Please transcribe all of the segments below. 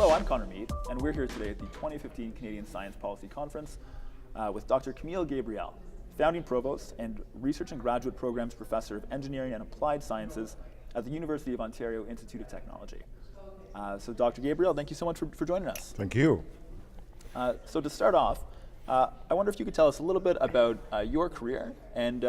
Hello, I'm Conor Meade, and we're here today at the 2015 Canadian Science Policy Conference with Dr. Kamiel Gabriel, founding provost and research and graduate programs professor of engineering and applied sciences at the University of Ontario Institute of Technology. So Dr. Gabriel, thank you so much for joining us. Thank you. So to start off, I wonder if you could tell us a little bit about your career and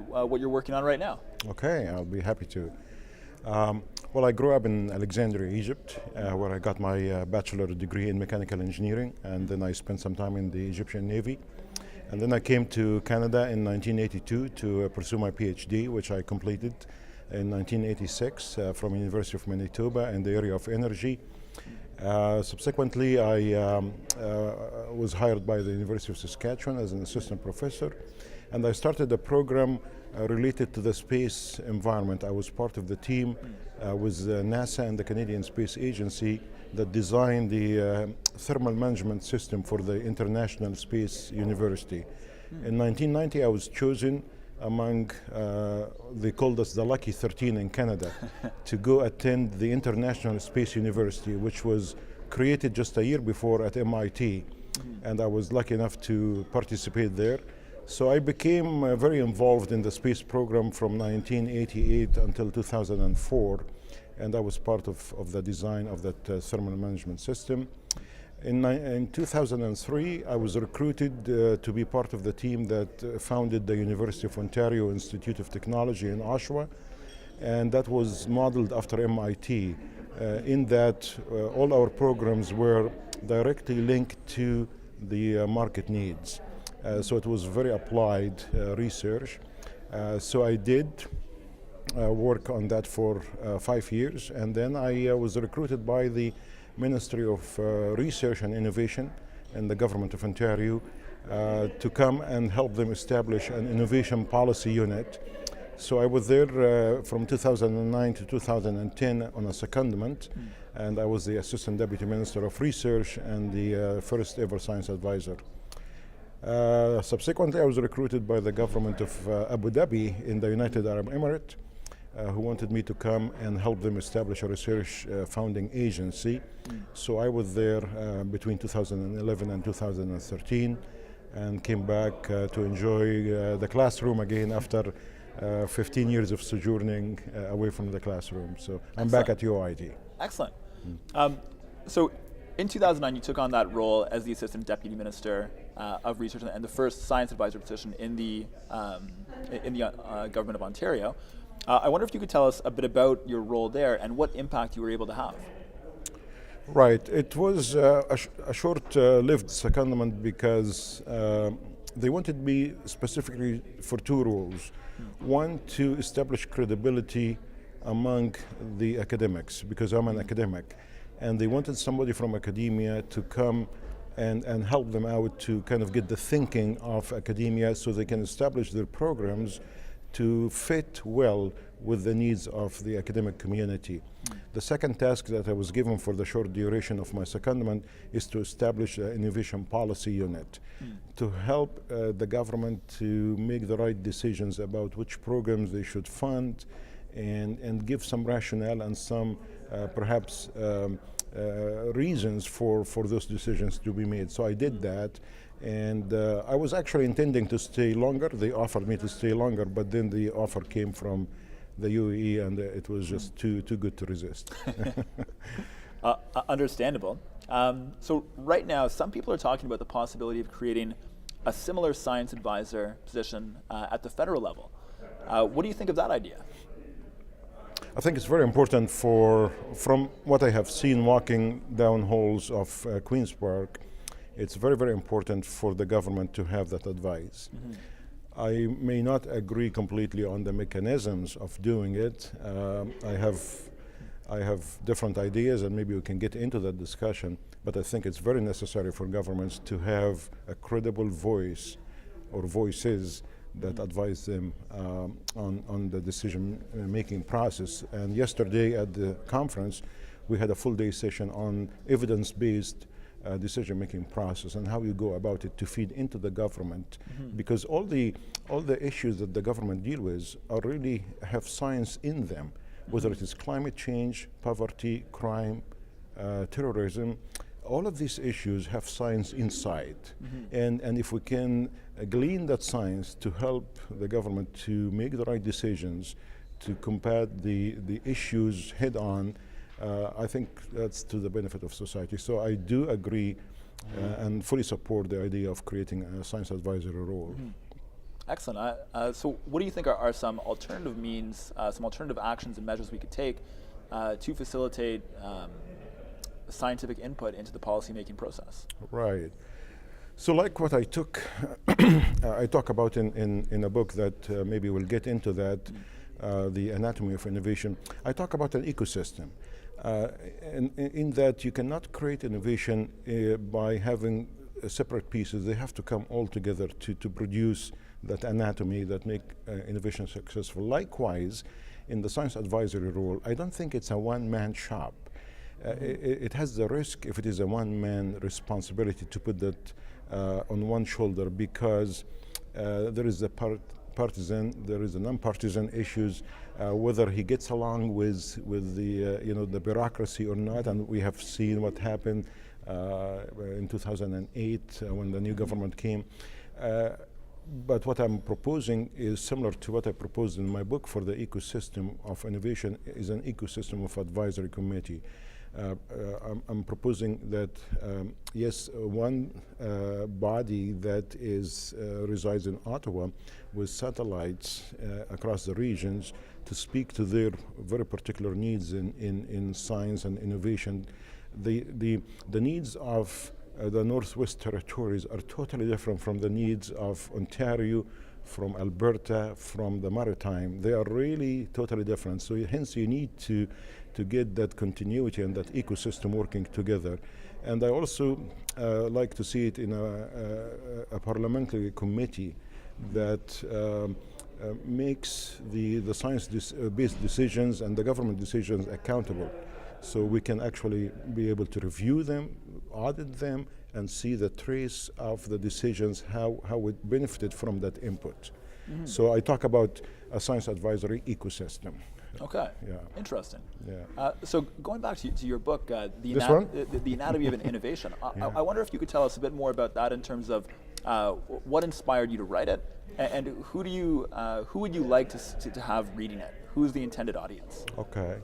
what you're working on right now. Okay, I'll be happy to. Well, I grew up in Alexandria, Egypt, where I got my bachelor degree in mechanical engineering, and then I spent some time in the Egyptian Navy. And then I came to Canada in 1982 to pursue my PhD, which I completed in 1986 from University of Manitoba in the area of energy. Subsequently, I was hired by the University of Saskatchewan as an assistant professor, and I started a program related to the space environment. I was part of the team with NASA and the Canadian Space Agency that designed the thermal management system for the International Space University. In 1990, I was chosen among, they called us the Lucky 13 in Canada, to go attend the International Space University, which was created just a year before at MIT. And I was lucky enough to participate there. So I became very involved in the space program from 1988 until 2004, and I was part of the design of that thermal management system. In 2003, I was recruited to be part of the team that founded the University of Ontario Institute of Technology in Oshawa, and that was modeled after MIT, in that all our programs were directly linked to the market needs. So it was very applied research. So I did work on that for 5 years, and then I was recruited by the Ministry of Research and Innovation in the Government of Ontario to come and help them establish an innovation policy unit. So I was there from 2009 to 2010 on a secondment, and I was the Assistant Deputy Minister of Research and the first ever science advisor. Subsequently, I was recruited by the government of Abu Dhabi in the United Arab Emirates, who wanted me to come and help them establish a research founding agency. So I was there between 2011 and 2013, and came back to enjoy the classroom again after 15 years of sojourning away from the classroom. So I'm back at UOIT. Excellent. So in 2009, you took on that role as the Assistant Deputy Minister of Research and the first science advisor position in the Government of Ontario. I wonder if you could tell us a bit about your role there and what impact you were able to have. Right. It was a short-lived secondment because they wanted me specifically for two roles. One, to establish credibility among the academics, because I'm an academic, and they wanted somebody from academia to come and help them out to kind of get the thinking of academia so they can establish their programs to fit well with the needs of the academic community. The second task that I was given for the short duration of my secondment is to establish an innovation policy unit to help the government to make the right decisions about which programs they should fund and give some rationale and some perhaps reasons for those decisions to be made. So I did that, and I was actually intending to stay longer. They offered me to stay longer, but then the offer came from the UAE, and it was just too good to resist. Understandable. So right now, some people are talking about the possibility of creating a similar science advisor position at the federal level. What do you think of that idea? I think it's very important from what I have seen walking down halls of Queen's Park, it's very, very important for the government to have that advice. I may not agree completely on the mechanisms of doing it. I have different ideas, and maybe we can get into that discussion, but I think it's very necessary for governments to have a credible voice or voices that advise them on the decision-making process. And yesterday at the conference, we had a full-day session on evidence-based decision-making process and how you go about it to feed into the government, because all the issues that the government deal with are really have science in them, whether it is climate change, poverty, crime, terrorism, all of these issues have science inside. And if we can glean that science to help the government to make the right decisions, to combat the issues head on, I think that's to the benefit of society. So I do agree and fully support the idea of creating a science advisory role. Excellent. So what do you think are some alternative means, some alternative actions and measures we could take to facilitate scientific input into the policymaking process? Right. So like what I talk about in a book that maybe we'll get into that, the anatomy of innovation, I talk about an ecosystem. In that you cannot create innovation by having separate pieces. They have to come all together to produce that anatomy that make innovation successful. Likewise, in the science advisory role, I don't think it's a one-man shop. It has the risk, if it is a one-man responsibility, to put that on one shoulder, because there is a partisan, there is a non-partisan issues, whether he gets along with the the bureaucracy or not, and we have seen what happened in 2008 when the new government came. But what I'm proposing is similar to what I proposed in my book for the ecosystem of innovation, is an ecosystem of advisory committee. I'm proposing that, yes, one body that resides in Ottawa with satellites across the regions to speak to their very particular needs in science and innovation. The needs of the Northwest Territories are totally different from the needs of Ontario, from Alberta, from the Maritime. They are really totally different. So hence you need to get that continuity and that ecosystem working together. And I also like to see it in a parliamentary committee that makes the science-based decisions and the government decisions accountable. So we can actually be able to review them, audit them, and see the trace of the decisions, how it benefited from that input. So I talk about a science advisory ecosystem. Okay. Yeah. Interesting. Yeah. So going back to your book, the Anatomy of an Innovation, I wonder if you could tell us a bit more about that in terms of what inspired you to write it, and who would you like to have reading it? Who's the intended audience? Okay.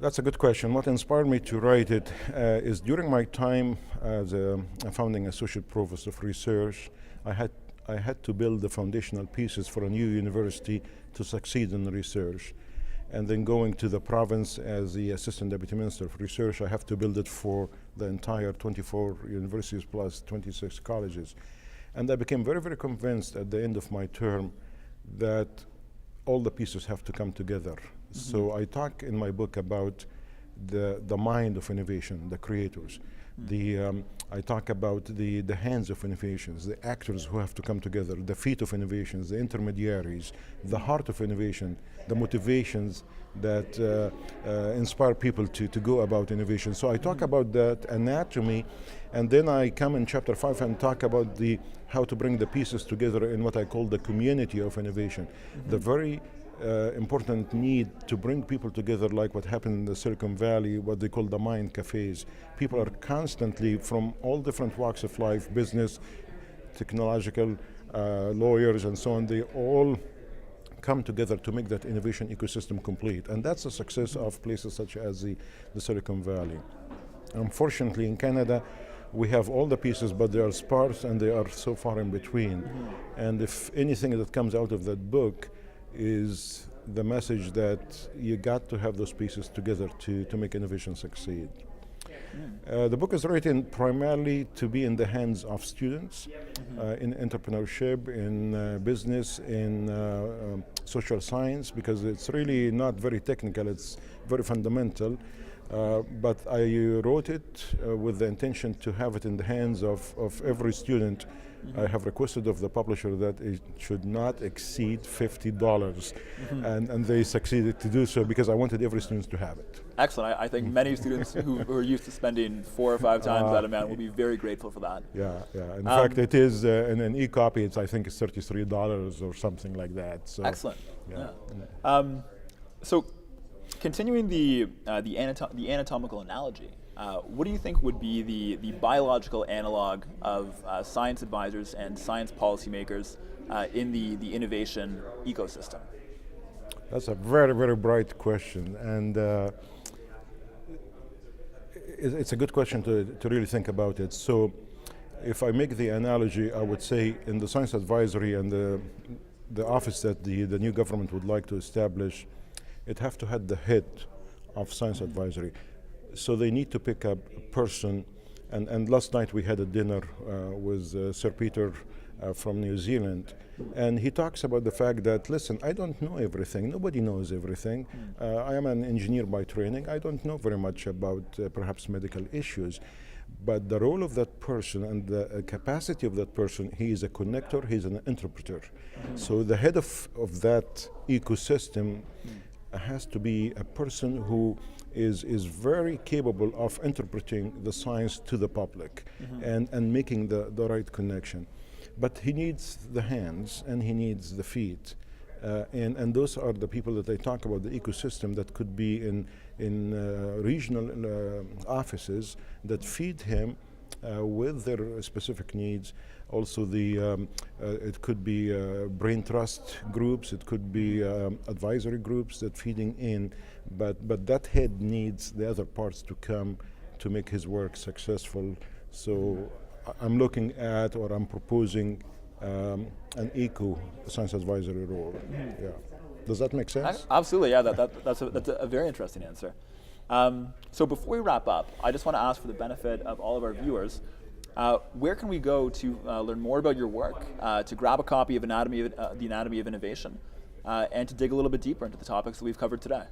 That's a good question. What inspired me to write it is during my time as a founding associate provost of research, I had to build the foundational pieces for a new university to succeed in research. And then going to the province as the assistant deputy minister of research, I have to build it for the entire 24 universities plus 26 colleges. And I became very, very convinced at the end of my term that all the pieces have to come together. So I talk in my book about the mind of innovation, the creators. I talk about the hands of innovations, the actors who have to come together, the feet of innovations, the intermediaries, the heart of innovation, the motivations that inspire people to go about innovation. So I talk about that anatomy, and then I come in chapter 5 and talk about how to bring the pieces together in what I call the community of innovation. The very important need to bring people together, like what happened in the Silicon Valley, what they call the mind cafes. People are constantly from all different walks of life, business, technological, lawyers, and so on. They all come together to make that innovation ecosystem complete. And that's the success of places such as the Silicon Valley. Unfortunately, in Canada, we have all the pieces, but they are sparse and they are so far in between. And if anything that comes out of that book is the message that you got to have those pieces together to make innovation succeed. The book is written primarily to be in the hands of students in entrepreneurship, in business, in social science, because it's really not very technical, it's very fundamental. But I wrote it with the intention to have it in the hands of every student. I have requested of the publisher that it should not exceed $50, and they succeeded to do so because I wanted every student to have it. Excellent. I think many students who are used to spending 4 or 5 times that amount will be very grateful for that. Yeah. In fact, it is in an e-copy. I think it's $33 or something like that. So, excellent. Yeah. So, continuing the anatomical analogy, what do you think would be the biological analog of science advisors and science policymakers in the innovation ecosystem? That's a very, very bright question, and it's a good question to really think about it. So, if I make the analogy, I would say in the science advisory and the office that the new government would like to establish, it have to have the head of science advisory. So they need to pick up a person, and last night we had a dinner with Sir Peter from New Zealand, and he talks about the fact that, listen, I don't know everything, nobody knows everything. I am an engineer by training, I don't know very much about perhaps medical issues, but the role of that person and the capacity of that person, he is a connector, he's an interpreter. So the head of that ecosystem has to be a person who is very capable of interpreting the science to the public and making the right connection. But he needs the hands and he needs the feet. And those are the people that I talk about, the ecosystem that could be in regional offices that feed him with their specific needs. Also, it could be brain trust groups, it could be advisory groups that feeding in, but that head needs the other parts to come to make his work successful. So I'm looking at, or I'm proposing, an eco science advisory role. Yeah. Does that make sense? Absolutely, yeah, that's a very interesting answer. So before we wrap up, I just want to ask, for the benefit of all of our viewers, where can we go to learn more about your work, to grab a copy of the Anatomy of Innovation, and to dig a little bit deeper into the topics that we've covered today?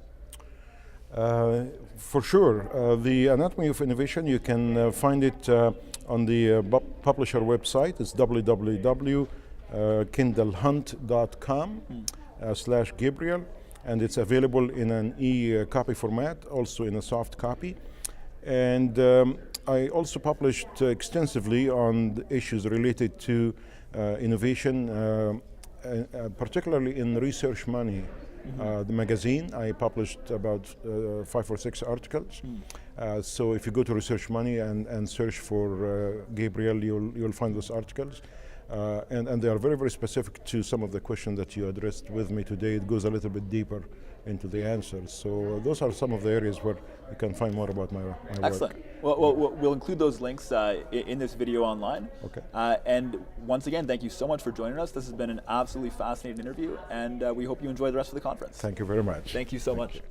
For sure. The Anatomy of Innovation, you can find it on the publisher website. It's www.kindlehunt.com/Gabriel, and it's available in an e-copy format, also in a soft copy. And I also published extensively on the issues related to innovation, particularly in research money. The magazine, I published about 5 or 6 articles. So if you go to Research Money and search for Gabriel, you'll find those articles. And they are very, very specific to some of the questions that you addressed with me today. It goes a little bit deeper into the answers. So those are some of the areas where you can find more about my Excellent. work. Well, we'll include those links in this video online. Okay. And once again, thank you so much for joining us. This has been an absolutely fascinating interview, and we hope you enjoy the rest of the conference. Thank you very much. Thank you so much.